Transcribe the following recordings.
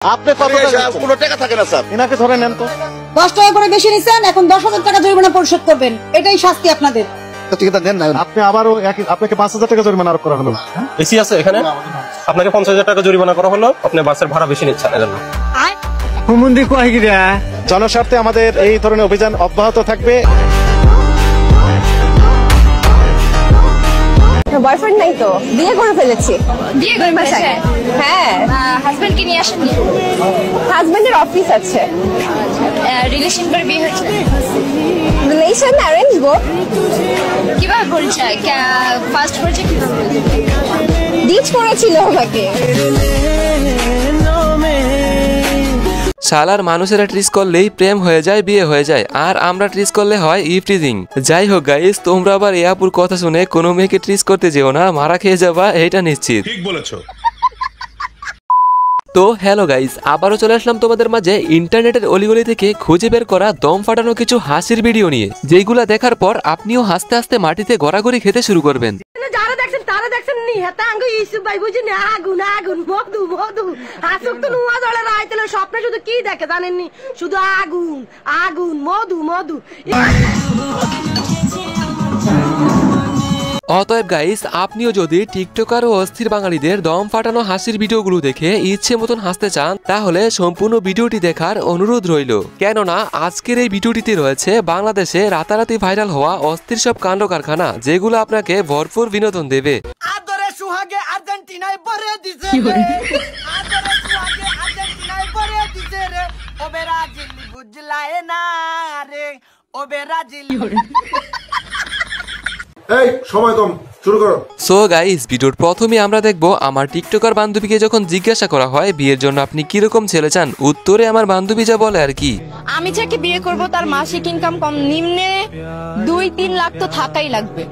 আপনি কোনো টাকা থাকে না স্যার, এনাকে ধরে নেন তো। 10 টাকা করে বেশি নিছেন, এখন 10,000 টাকা জরিমানা পরিশোধ করবেন, এটাই শাস্তি আপনাদের। আপনি আবারও আপনাকে 5,000 টাকা জরিমানা আরোপ করা হলো। বেশি আছে এখানে, আপনাকে 50,000 টাকা জরিমানা করা হলো, আপনি বাসের ভাড়া বেশি নিচ্ছেন এজন্য। জনস্বার্থে আমাদের এই ধরনের অভিযান অব্যাহত থাকবে। বয়ফ্রেন্ড নাই তো, বিয়ে করে ফেলেছি। বিয়ে করে ফেলেছেন? হ্যাঁ। হাজবেন্ডকে নিয়ে আসেননি? হাজবেন্ডের অফিস আছে। রিলেশন করে বিয়ে হয়েছে? রিলেশন অ্যারেঞ্জ গো। কিভাবে পরিচয়? ফার্স্ট পরিচয় কিভাবে? ডিচ করেছিল আমাকে। শালার মানুষেরা ট্রিস করলেই প্রেম হয়ে যায়, বিয়ে হয়ে যায়, আর আমরা ট্রিস করলে হয় ইফটিজিং। যাই হোক গাইস, তোমরা আবার ইয়াপুর কথা শুনে কোনো মেয়েকে ট্রিস করতে যেও না, মারা খেয়ে যাবা এটা নিশ্চিত। ঠিক বলেছো। তো হ্যালো গাইস, আবারও চলে আসলাম তোমাদের মাঝে ইন্টারনেটের অলিগলি থেকে খুঁজে বের করা দম ফাটানো কিছু হাসির ভিডিও নিয়ে, যেগুলা দেখার পর আপনিও হাসতে হাসতে মাটিতে গড়াগড়ি খেতে শুরু করবেন। যারা দেখছেন তারা দেখছেন নি হেতা আঙ্গ ইসু ভাই বুঝি না, আগুন আগুন মধু মধু হাসুক তো নুয়া জলে রাইতেলে স্বপ্নে শুধু কি দেখে জানেননি, শুধু আগুন আগুন মধু মধু। অতএব গাইস, আপনিও যদি টিকটকার ও অস্থির বাঙালিদের দম ফাটানো হাসির ভিডিওগুলো দেখে ইচ্ছে মতন হাসতে চান, তাহলে সম্পূর্ণ ভিডিওটি দেখার অনুরোধ রইল। কেননা আজকের এই ভিডিওটিতে রয়েছে বাংলাদেশে রাতারাতি ভাইরাল হওয়া অস্থির সব কাণ্ড কারখানা, যেগুলো আপনাকে ভরপুর বিনোদন দেবে। আদরে সুহাগে আর্জেন্টিনায় ভরে দিছে রে, আদরে সুহাগে আর্জেন্টিনায় ভরে দিছে রে, ও ব্রাজিল বুঝলায় না রে, ও ব্রাজিল। এই সময় কম, শুরু করো। সো গাইস, ভিডিওর প্রথমে আমরা দেখব আমার টিকটকার বান্ধবীকে যখন জিজ্ঞাসা করা হয় বিয়ের জন্য আপনি কিরকম ছেলে চান, উত্তরে আমার বান্ধবী যা বলে আর কি, আমি যাকে বিয়ে করব তার মাসিক ইনকাম কম নিম্নে 2-3 লাখ তো থাকাই লাগবে।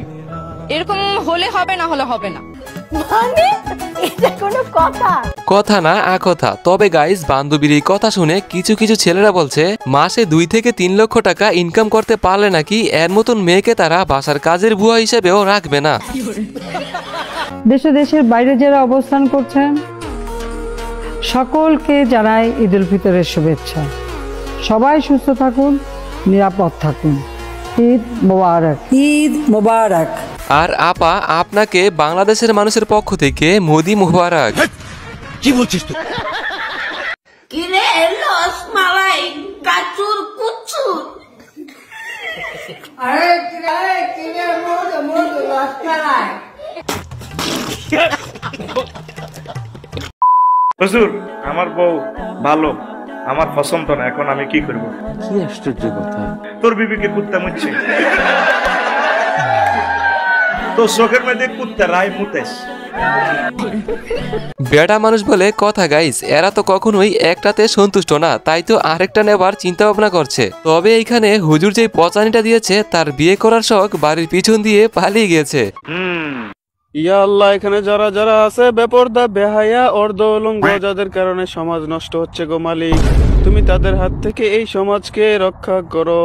এরকম হলে হবে, না হলে হবে না। মানে এটা কোনো কথা? কথা না আকথা। তবে গাইস, বান্ধবীর এই কথা শুনে কিছু কিছু ছেলেরা বলছে মাসে 2 থেকে 3 লক্ষ টাকা ইনকাম করতে পারলে নাকি এর মতন মেয়েকে তারা বাসার কাজের বুয়া হিসেবেও রাখবে না। দেশে দেশের বাইরে যারা অবস্থান করছেন সকলকে জানাই ঈদ উল ফিতরের শুভেচ্ছা। সবাই সুস্থ থাকুন, নিরাপদ থাকুন। ঈদ মোবারক। ঈদ মোবারক। আর আপা, আপনাকে বাংলাদেশের মানুষের পক্ষ থেকে মোদি মোবারক। কি বলছিস তুই? কিরে রসমালাই কাচুর কুচুর, আরে কিরে মধু মধু রসমালাই। হুজুর, আমার বউ ভালো, আমার পছন্দ না, এখন আমি কি করব? কি আশ্চর্য কথা! তোর বিবিকে কুত্তা মুচ্ছে, তো চোখের মধ্যে কুত্তা রায় মুতেস। বেটা মানুষ বলে কথা গাইস, এরা তো কখনোই একটাতে সন্তুষ্ট না, তাই তো আরেকটা নেবার চিন্তা ভাবনা করছে। তবে এইখানে হুজুর যে পচানিটা দিয়েছে তার বিয়ে করার শখ বাড়ির পিছন দিয়ে পালিয়ে গেছে। ইয়া আল্লাহ, এখানে যারা যারা আছে বেপরদা, বেহায়া, অর্ধউলঙ্গ, যাদের কারণে সমাজ নষ্ট হচ্ছে গো মালিক, তুমি তাদের হাত থেকে এই সমাজকে রক্ষা করো।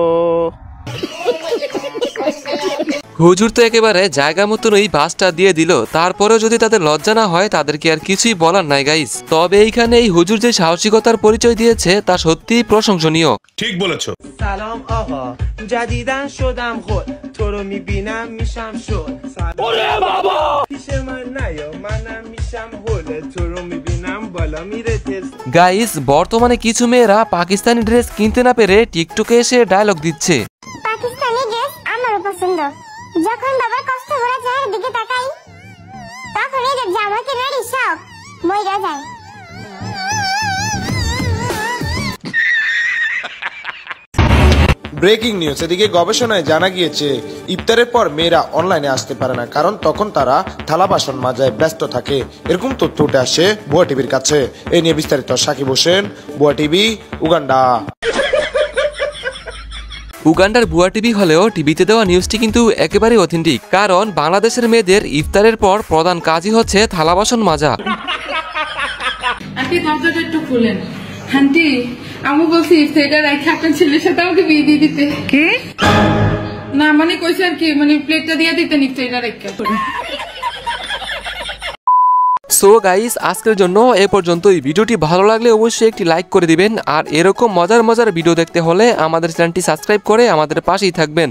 হুজুর তো একেবারে জায়গা মতন ওই বাসটা দিয়ে দিল, তারপরেও যদি তাদের লজ্জা না হয় তাদেরকে আর কিছুই বলার নাই গাইস। তবে এইখানে এই হুজুর যে সাহসিকতার পরিচয় দিয়েছে তা সত্যিই প্রশংসনীয়। ঠিক বলেছো। সালাম আহা, জাদিদান শোদাম খোদ, তোরো মিবিনাম মিশাম শোদ। ওরে বাবা, পিছে মান নাইও মানাম মিশাম হলে, তোরো মিবিনাম বলা মিরেতে। গাইস, বর্তমানে কিছু মেয়েরা পাকিস্তানি ড্রেস কিনতে না পেরে টিকটকে এসে ডায়লগ দিচ্ছে, পাকিস্তানি ড্রেস আমারও পছন্দ। যখন বাবার কষ্ট ভরা চেহারার দিকে তাকাই, তখন এই জামা কেনার শখ মইরা যায়। ব্রেকিং নিউজ, এদিকে গবেষণায় জানা গিয়েছে ইফতারের পর মেয়েরা অনলাইনে আসতে পারে না, কারণ তখন তারা থালা বাসন মাজায় ব্যস্ত থাকে। এরকম তথ্য উঠে আসে বুয়া টিভির কাছে। এই নিয়ে বিস্তারিত সাকিব হোসেন, বুয়া টিভি, উগান্ডা। উগান্ডার বুয়া টিভি হলেও টিভিতে দেওয়া নিউজটি কিন্তু একেবারে অথেন্টিক, কারণ বাংলাদেশের মেয়েদের ইফতারের পর প্রধান কাজই হচ্ছে থালা বাসন মাজা। আন্টি দরজাটা একটু খুলেন। আন্টি, আমি বলছি ইফতারটা রাখে আপনার ছেলের সাথে আমাকে বিয়ে দিয়ে দিতে। কি না মানে কইছে আর কি, মানে প্লেটটা দিয়ে দিতেন ইফতারটা রেখে। সো গাইস আজকের জন্য এ পর্যন্তই। ভিডিওটি ভালো লাগলে অবশ্যই একটি লাইক করে দিবেন আর এরকম মজার মজার ভিডিও দেখতে হলে আমাদের চ্যানেলটি সাবস্ক্রাইব করে আমাদের পাশেই থাকবেন।